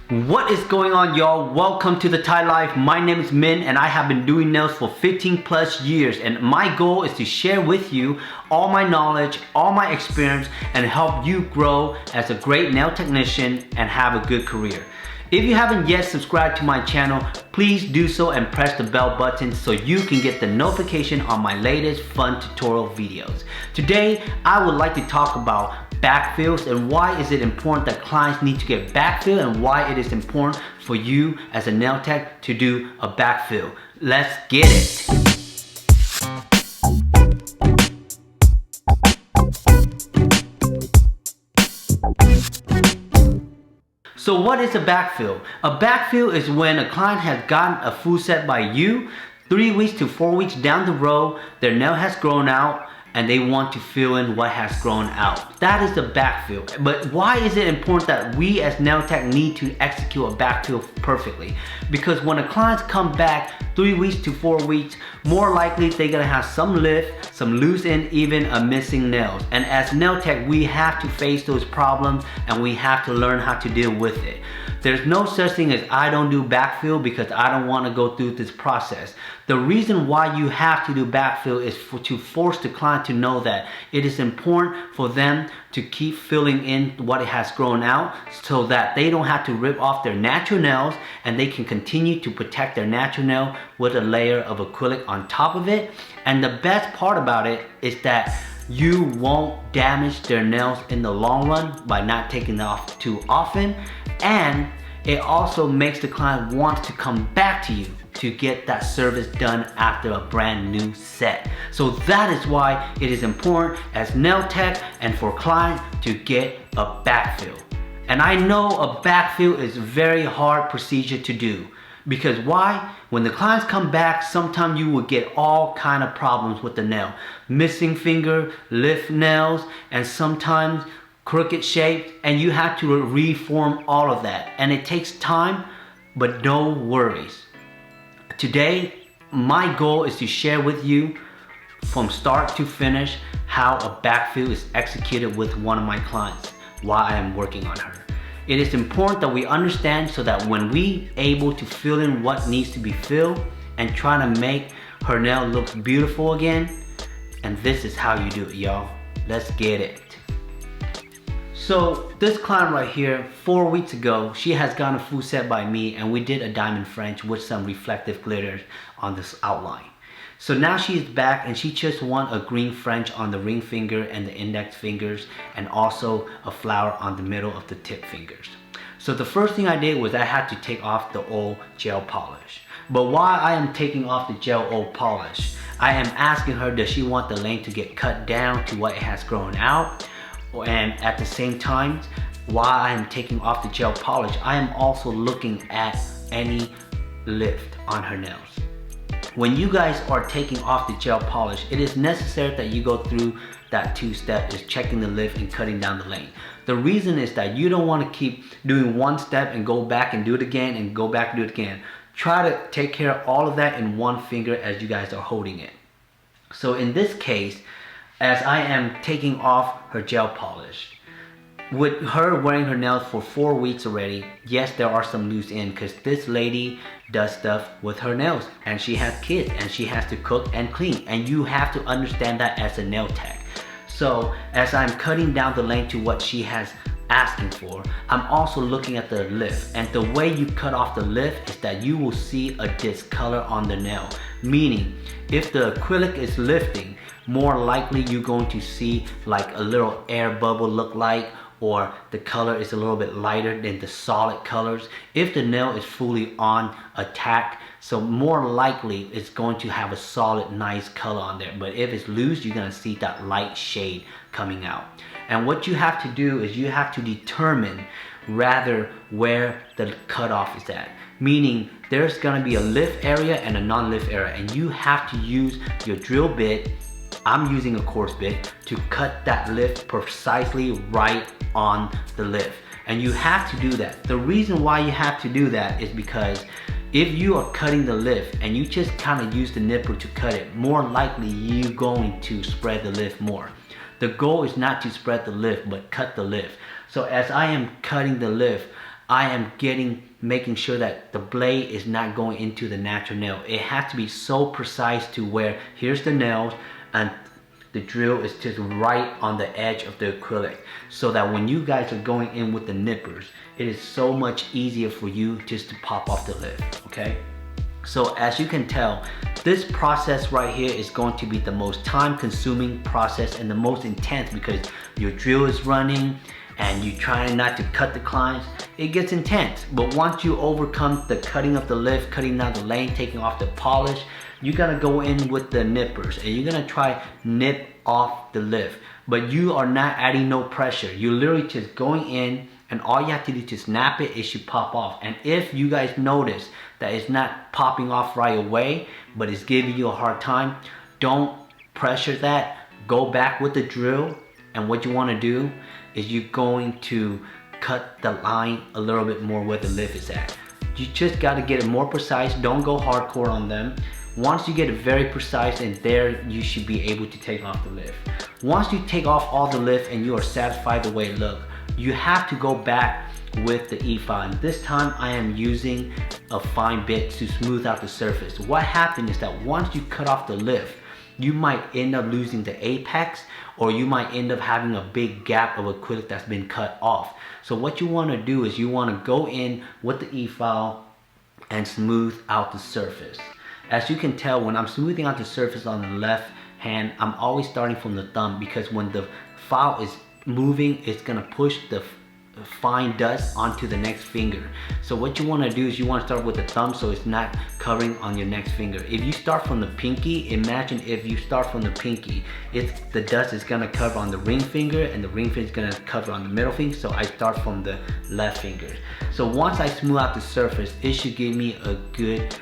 What is going on, y'all? Welcome to the Thai Life. My name is Min and I have been doing nails for 15 plus years, and my goal is to share with you all my knowledge, all my experience, and help you grow as a great nail technician and have a good career. If you haven't yet subscribed to my channel, please do so and press the bell button so you can get the notification on my latest fun tutorial videos. Today, I would like to talk about backfills and why is it important that clients need to get backfill and why it is important for you as a nail tech to do a backfill. Let's get it. So what is a backfill? A backfill is when a client has gotten a full set by you, 3 weeks to 4 weeks down the road, their nail has grown out and they want to fill in what has grown out. That is the backfill. But why is it important that we as nail tech need to execute a backfill perfectly? Because when a client comes back 3 weeks to 4 weeks, more likely they're gonna have some lift, some loose end, even a missing nails. And as nail tech, we have to face those problems and we have to learn how to deal with it. There's no such thing as I don't do backfill because I don't want to go through this process. The reason why you have to do backfill is to force the client to know that it is important for them to keep filling in what it has grown out so that they don't have to rip off their natural nails and they can continue to protect their natural nail with a layer of acrylic on top of it. And the best part about it is that you won't damage their nails in the long run by not taking it off too often, and it also makes the client want to come back to you to get that service done after a brand new set. So that is why it is important as nail tech and for clients to get a backfill. And I know a backfill is a very hard procedure to do. Because why? When the clients come back, sometimes you will get all kind of problems with the nail. Missing finger, lift nails, and sometimes crooked shapes, and you have to reform all of that. And it takes time, but no worries. Today, my goal is to share with you from start to finish how a backfill is executed with one of my clients while I am working on her. It is important that we understand so that when we able to fill in what needs to be filled and trying to make her nail look beautiful again, and this is how you do it, y'all. Let's get it. So this client right here, 4 weeks ago, she has gotten a full set by me and we did a diamond French with some reflective glitters on this outline. So now she's back and she just wants a green French on the ring finger and the index fingers and also a flower on the middle of the tip fingers. So the first thing I did was I had to take off the old gel polish. But while I am taking off the gel old polish, I am asking her, does she want the length to get cut down to what it has grown out? And at the same time, while I am taking off the gel polish, I am also looking at any lift on her nails. When you guys are taking off the gel polish, it is necessary that you go through that 2-step, is checking the lift and cutting down the length. The reason is that you don't want to keep doing one step and go back and do it again and go back and do it again. Try to take care of all of that in one finger as you guys are holding it. So in this case, as I am taking off her gel polish, with her wearing her nails for 4 weeks already, yes, there are some loose ends because this lady does stuff with her nails and she has kids and she has to cook and clean, and you have to understand that as a nail tech. So as I'm cutting down the length to what she has asking for, I'm also looking at the lift, and the way you cut off the lift is that you will see a discolor on the nail, meaning if the acrylic is lifting, more likely you're going to see like a little air bubble look like, or the color is a little bit lighter than the solid colors if the nail is fully on attack. So more likely it's going to have a solid nice color on there, but if it's loose, you're going to see that light shade coming out. And what you have to do is you have to determine rather where the cutoff is at, meaning there's going to be a lift area and a non-lift area, and you have to use your drill bit. I'm using a coarse bit to cut that lift precisely right on the lift, and you have to do that. The reason why you have to do that is because if you are cutting the lift and you just kind of use the nipper to cut it, more likely you're going to spread the lift more. The goal is not to spread the lift but cut the lift. So as I am cutting the lift, I am making sure that the blade is not going into the natural nail. It has to be so precise to where here's the nails and the drill is just right on the edge of the acrylic, so that when you guys are going in with the nippers, it is so much easier for you just to pop off the lid, okay? So as you can tell, this process right here is going to be the most time consuming process and the most intense, because your drill is running and you're trying not to cut the clients. It gets intense. But once you overcome the cutting of the lift, cutting down the lane, taking off the polish, you're gonna go in with the nippers and you're gonna try nip off the lift. But you are not adding no pressure. You're literally just going in, and all you have to do to snap it, it should pop off. And if you guys notice that it's not popping off right away, but it's giving you a hard time, don't pressure that. Go back with the drill, and what you want to do is you're going to cut the line a little bit more where the lift is at. You just got to get it more precise. Don't go hardcore on them. Once you get it very precise, and there you should be able to take off the lift. Once you take off all the lift and you are satisfied the way it looks, you have to go back with the E-fie. And this time I am using a fine bit to smooth out the surface. What happened is that once you cut off the lift, you might end up losing the apex, or you might end up having a big gap of acrylic that's been cut off. So what you want to do is you want to go in with the E-file and smooth out the surface. As you can tell, when I'm smoothing out the surface on the left hand, I'm always starting from the thumb, because when the file is moving, it's going to push the fine dust onto the next finger. So what you want to do is you want to start with the thumb, so it's not covering on your next finger. If you start from the pinky, imagine if you start from the pinky, the dust is going to cover on the ring finger, and the ring finger is going to cover on the middle finger. So I start from the left finger. So once I smooth out the surface, it should give me a good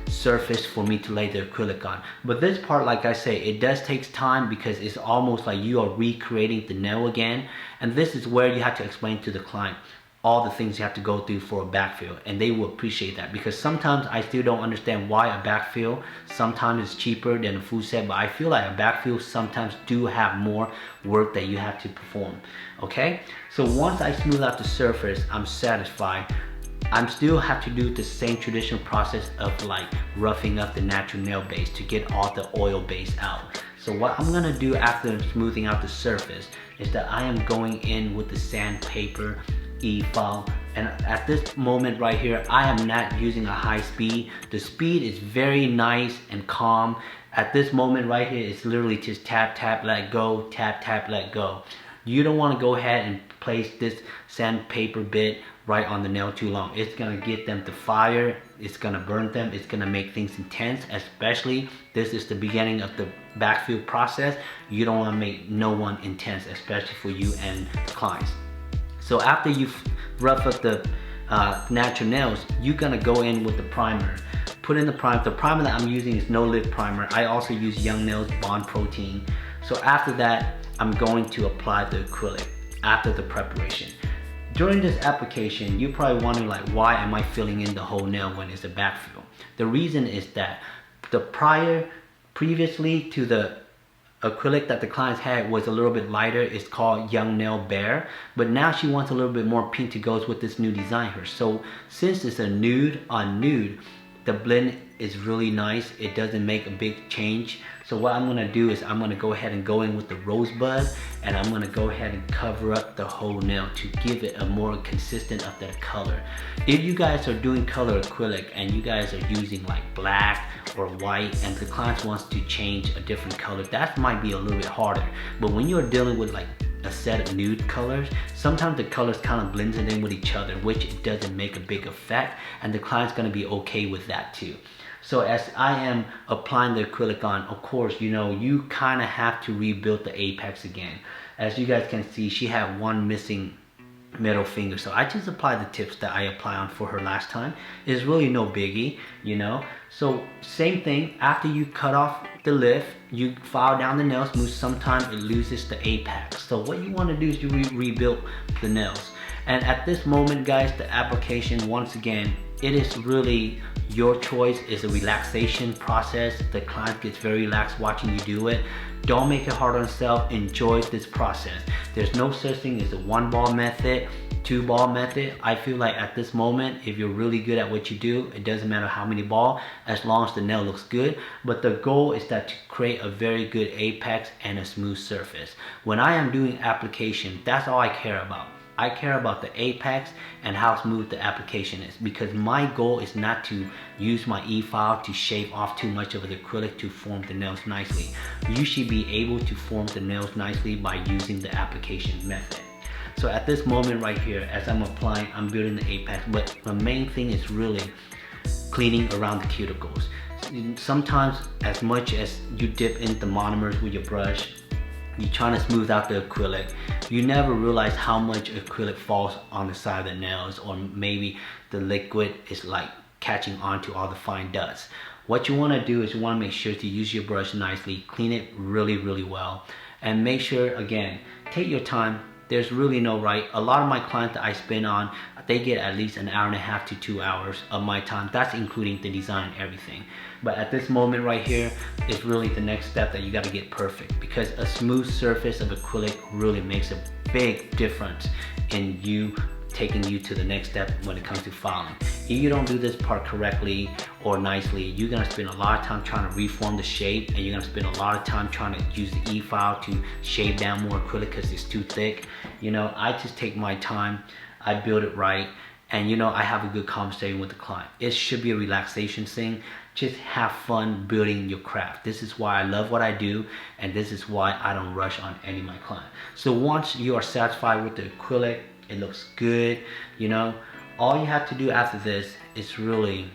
surface for me to lay the acrylic on. But this part, like I say, it does take time, because it's almost like you are recreating the nail again. And this is where you have to explain to the client all the things you have to go through for a backfill, and they will appreciate that, because sometimes I still don't understand why a backfill sometimes is cheaper than a full set, but I feel like a backfill sometimes do have more work that you have to perform. Okay, so once I smooth out the surface, I'm satisfied. I'm still have to do the same traditional process of like roughing up the natural nail base to get all the oil base out. So what I'm gonna do after smoothing out the surface is that I am going in with the sandpaper E-file, and at this moment right here, I am not using a high speed. The speed is very nice and calm. At this moment right here, it's literally just tap, tap, let go, tap, tap, let go. You don't want to go ahead and place this sandpaper bit right on the nail too long. It's gonna get them to fire, it's gonna burn them, it's gonna make things intense. Especially this is the beginning of the backfill process. You don't want to make no one intense, especially for you and the clients. So after you've roughed up the natural nails, you're gonna go in with the primer. Put in the primer. The primer that I'm using is no lip primer. I also use Young Nails Bond Protein. So after that, I'm going to apply the acrylic after the preparation. During this application, you're probably wondering like, why am I filling in the whole nail when it's a backfill? The reason is that the previously to the acrylic that the clients had was a little bit lighter. It's called Young Nail Bear, but now she wants a little bit more pink to go with this new design here. So since it's a nude on nude, the blend is really nice. It doesn't make a big change. So what I'm gonna do is I'm gonna go ahead and go in with the rosebud, and I'm gonna go ahead and cover up the whole nail to give it a more consistent of that color. If you guys are doing color acrylic and you guys are using like black or white, and the client wants to change a different color, that might be a little bit harder. But when you're dealing with like a set of nude colors, sometimes the colors kind of blends in with each other, which it doesn't make a big effect, and the client's gonna be okay with that too. So as I am applying the acrylic on, of course, you know, you kind of have to rebuild the apex again. As you guys can see, she had one missing middle finger. So I just applied the tips that I applied on for her last time. It's really no biggie, you know. So same thing, after you cut off the lift, you file down the nail smooth. Sometimes it loses the apex. So what you want to do is you rebuild the nails. And at this moment, guys, the application, once again, it is really your choice. It's a relaxation process. The client gets very relaxed watching you do it. Don't make it hard on yourself. Enjoy this process. There's no such thing as a one ball method. 2-ball method. I feel like at this moment, if you're really good at what you do, it doesn't matter how many ball, as long as the nail looks good. But the goal is that to create a very good apex and a smooth surface. When I am doing application, that's all I care about. I care about the apex and how smooth the application is, because my goal is not to use my E-file to shave off too much of the acrylic to form the nails nicely. You should be able to form the nails nicely by using the application method. So at this moment right here, as I'm applying, I'm building the apex, but the main thing is really cleaning around the cuticles. Sometimes, as much as you dip in the monomers with your brush, you're trying to smooth out the acrylic, you never realize how much acrylic falls on the side of the nails, or maybe the liquid is like catching onto all the fine dust. What you want to do is you want to make sure to use your brush nicely, clean it really well, and make sure, again, take your time. There's really no right. A lot of my clients that I spend on, they get at least an hour and a half to 2 hours of my time. That's including the design and everything. But at this moment right here is really the next step that you got to get perfect, because a smooth surface of acrylic really makes a big difference in you taking you to the next step when it comes to filing. If you don't do this part correctly or nicely, you're gonna spend a lot of time trying to reform the shape, and you're gonna spend a lot of time trying to use the E-file to shave down more acrylic because it's too thick. You know, I just take my time, I build it right, and you know, I have a good conversation with the client. It should be a relaxation thing. Just have fun building your craft. This is why I love what I do, and this is why I don't rush on any of my clients. So once you are satisfied with the acrylic, it looks good, you know, all you have to do after this is really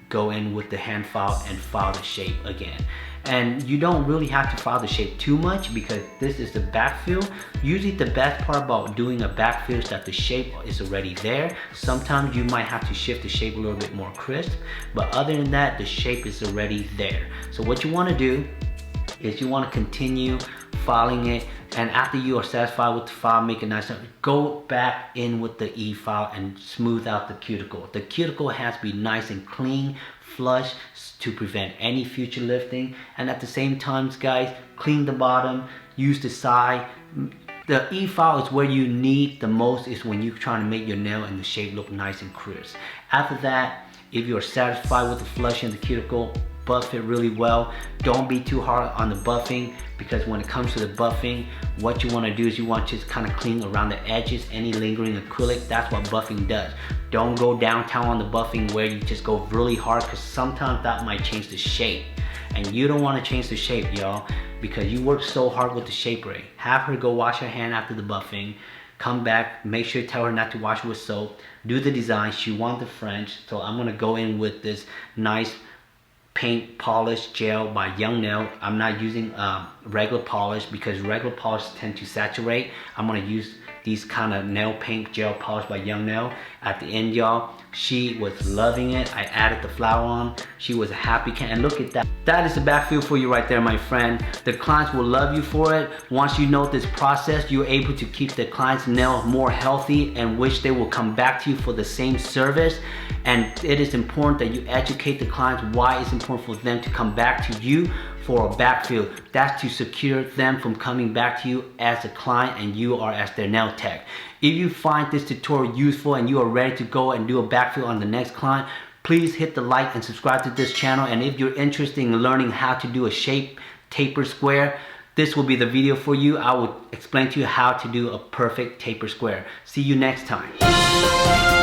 go in with the hand file and file the shape again. And you don't really have to file the shape too much, because this is the backfill. Usually the best part about doing a backfill is that the shape is already there. Sometimes you might have to shift the shape a little bit more crisp, but other than that, the shape is already there. So what you want to do is you want to continue filing it, and after you are satisfied with the file, make it nice, go back in with the E-file and smooth out the cuticle. The cuticle has to be nice and clean, flush, to prevent any future lifting. And at the same time, guys, clean the bottom, use the side. The E-file is where you need the most, is when you're trying to make your nail and the shape look nice and crisp. After that, if you're satisfied with the flush and the cuticle, buff it really well. Don't be too hard on the buffing, because when it comes to the buffing, what you want to do is you want to just kind of clean around the edges, any lingering acrylic. That's what buffing does. Don't go downtown on the buffing where you just go really hard, because sometimes that might change the shape, and you don't want to change the shape, y'all, because you work so hard with the shape ray. Have her go wash her hand after the buffing, come back, make sure, tell her not to wash with soap, do the design. She wants the French, so I'm gonna go in with this nice paint polish gel by Young Nail. I'm not using regular polish, because regular polish tend to saturate. I'm gonna use these kind of nail paint gel polish by Young Nail. At the end, y'all, she was loving it. I added the flower on. She was a happy cat, and look at that. That is the backfill for you right there, my friend. The clients will love you for it. Once you know this process, you're able to keep the client's nail more healthy, and which they will come back to you for the same service. And it is important that you educate the clients why it's important for them to come back to you for a backfill. That's to secure them from coming back to you as a client, and you are as their nail tech. If you find this tutorial useful and you are ready to go and do a backfill on the next client, please hit the like and subscribe to this channel. And if you're interested in learning how to do a shape taper square, this will be the video for you. I will explain to you how to do a perfect taper square. See you next time.